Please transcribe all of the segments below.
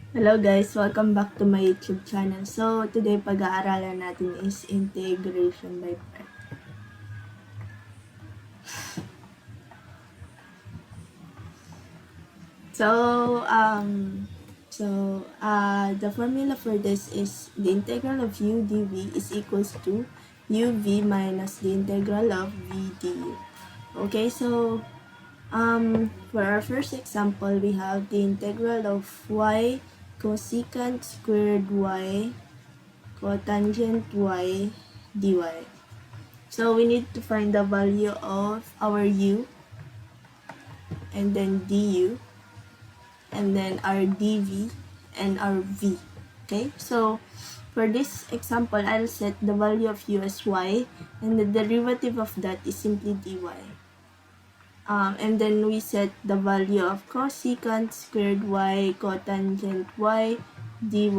Hello guys, welcome back to my YouTube channel. So, today pag-aaralan natin is integration by part. The formula for this is the integral of u dv is equals to uv minus the integral of v du. Okay, so for our first example, we have the integral of y cosecant squared y cotangent y dy. So we need to find the value of our u and then du and then our dv and our v. Okay, so for this example, I'll set the value of u as y and the derivative of that is simply dy. And then we set the value of cosecant squared y cotangent y dy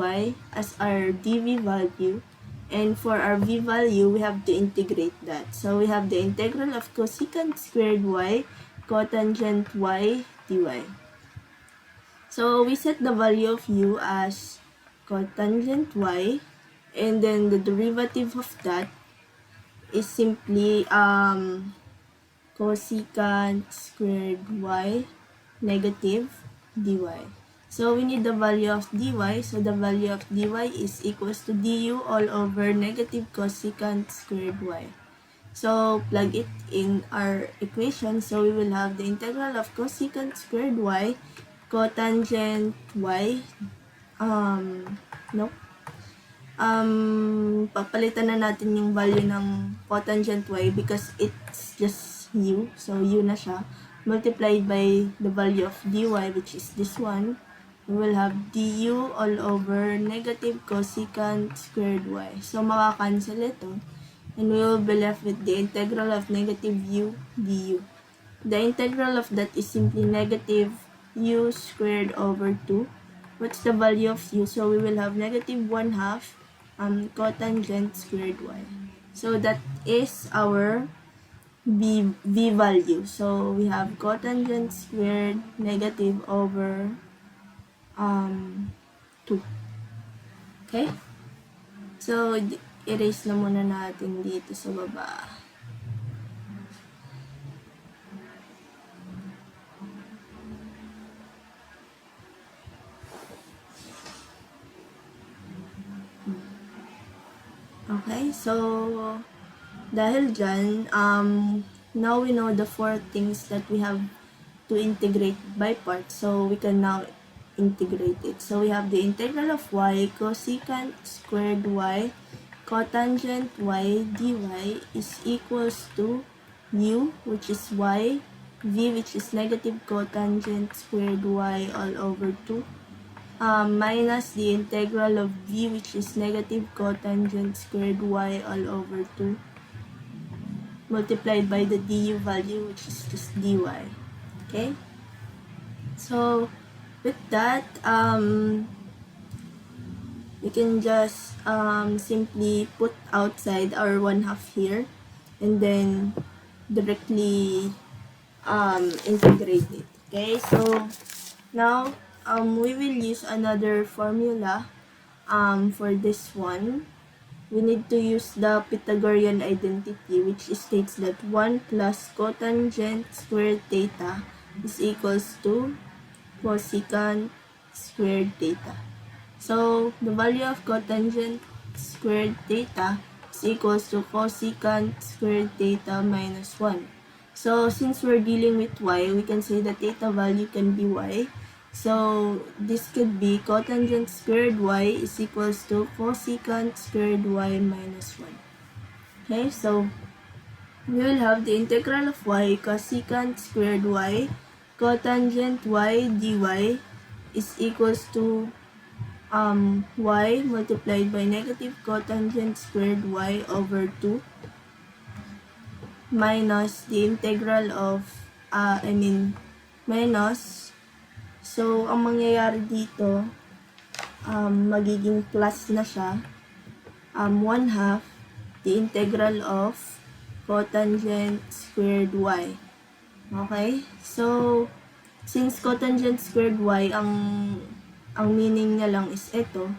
as our dv value. And for our v value, we have to integrate that. So we have the integral of cosecant squared y cotangent y dy. So we set the value of u as cotangent y, and then the derivative of that is simply cosecant squared y negative dy. So we need the value of dy, so the value of dy is equals to du all over negative cosecant squared y. So plug it in our equation, so we will have the integral of cosecant squared y cotangent y, papalitan na natin yung value ng cotangent y because it's just u. So, u na siya. Multiplied by the value of dy, which is this one. We will have du all over negative cosecant squared y. So, makakancel ito. And we will be left with the integral of negative u du. The integral of that is simply negative u squared over 2. What's the value of u? So we will have negative 1/2 cotangent squared y. So that is our v value. So we have cotangent squared negative over 2. Okay? So erase na muna natin dito sa baba. Okay, so dahil dyan, now we know the 4 things that we have to integrate by parts, so we can now integrate it. So we have the integral of y cosecant squared y cotangent y dy is equals to u, which is y, v, which is negative cotangent squared y all over 2, minus the integral of v, which is negative cotangent squared y all over 2, multiplied by the du value, which is just dy. Okay? So, with that, we can just simply put outside our 1/2 here, and then directly integrate it. Okay? So, now, we will use another formula for this one. We need to use the Pythagorean identity, which states that 1 plus cotangent squared theta is equals to cosecant squared theta. So, the value of cotangent squared theta is equals to cosecant squared theta minus 1. So, since we're dealing with y, we can say the theta value can be y. So, this could be cotangent squared y is equals to cosecant squared y minus 1. Okay, so we will have the integral of y cosecant squared y cotangent y dy is equals to y multiplied by negative cotangent squared y over 2 minus the integral of, minus. So, ang mangyayari dito, magiging plus na siya, 1/2 the integral of cotangent squared y. Okay? So, since cotangent squared y ang ang meaning niya lang is ito,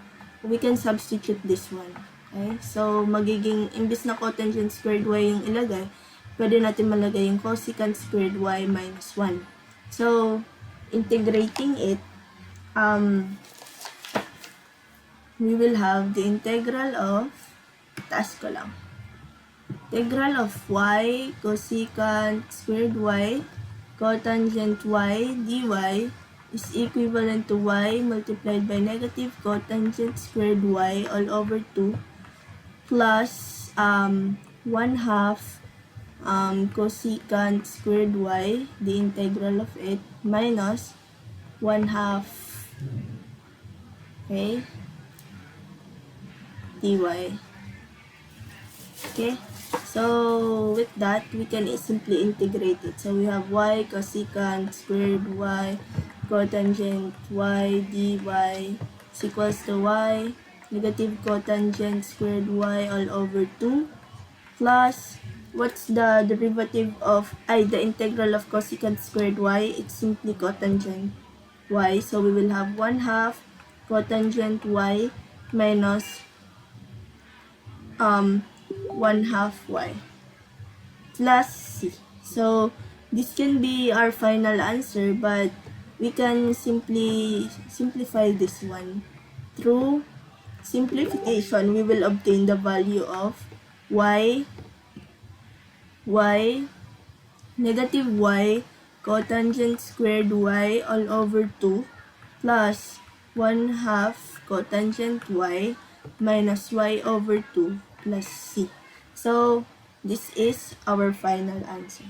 we can substitute this one. Okay? So, magiging, imbis na cotangent squared y yung ilagay, pwede natin malagay yung cosecant squared y minus 1. So, integrating it, we will have the integral of, taas ko lang, integral of y cosecant squared y cotangent y dy is equivalent to y multiplied by negative cotangent squared y all over 2 plus 1/2 cosecant squared y, the integral of it, minus 1/2, okay, dy. Okay, so with that, we can simply integrate it. So we have y cosecant squared y cotangent y dy is equals to y negative cotangent squared y all over 2 plus, what's the derivative of, the integral of cosecant squared y? It's simply cotangent y. So we will have 1/2 cotangent y minus 1/2 y plus c. So this can be our final answer, but we can simply simplify this one. Through simplification, we will obtain the value of y negative y cotangent squared y all over 2 plus 1/2 cotangent y minus y over 2 plus c. So, this is our final answer.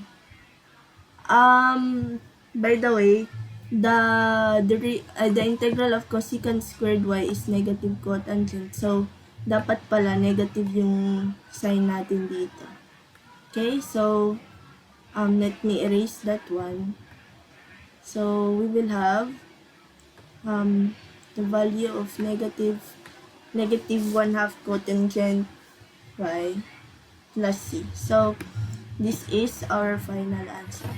By the way, the integral of cosecant squared y is negative cotangent. So, dapat pala negative yung sign natin dito. Okay, so, let me erase that one. So, we will have the value of negative 1/2 cotangent y plus c. So, this is our final answer.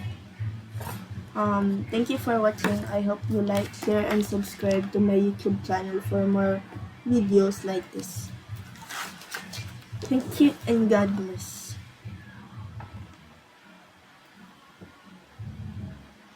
Thank you for watching. I hope you like, share, and subscribe to my YouTube channel for more videos like this. Thank you and God bless.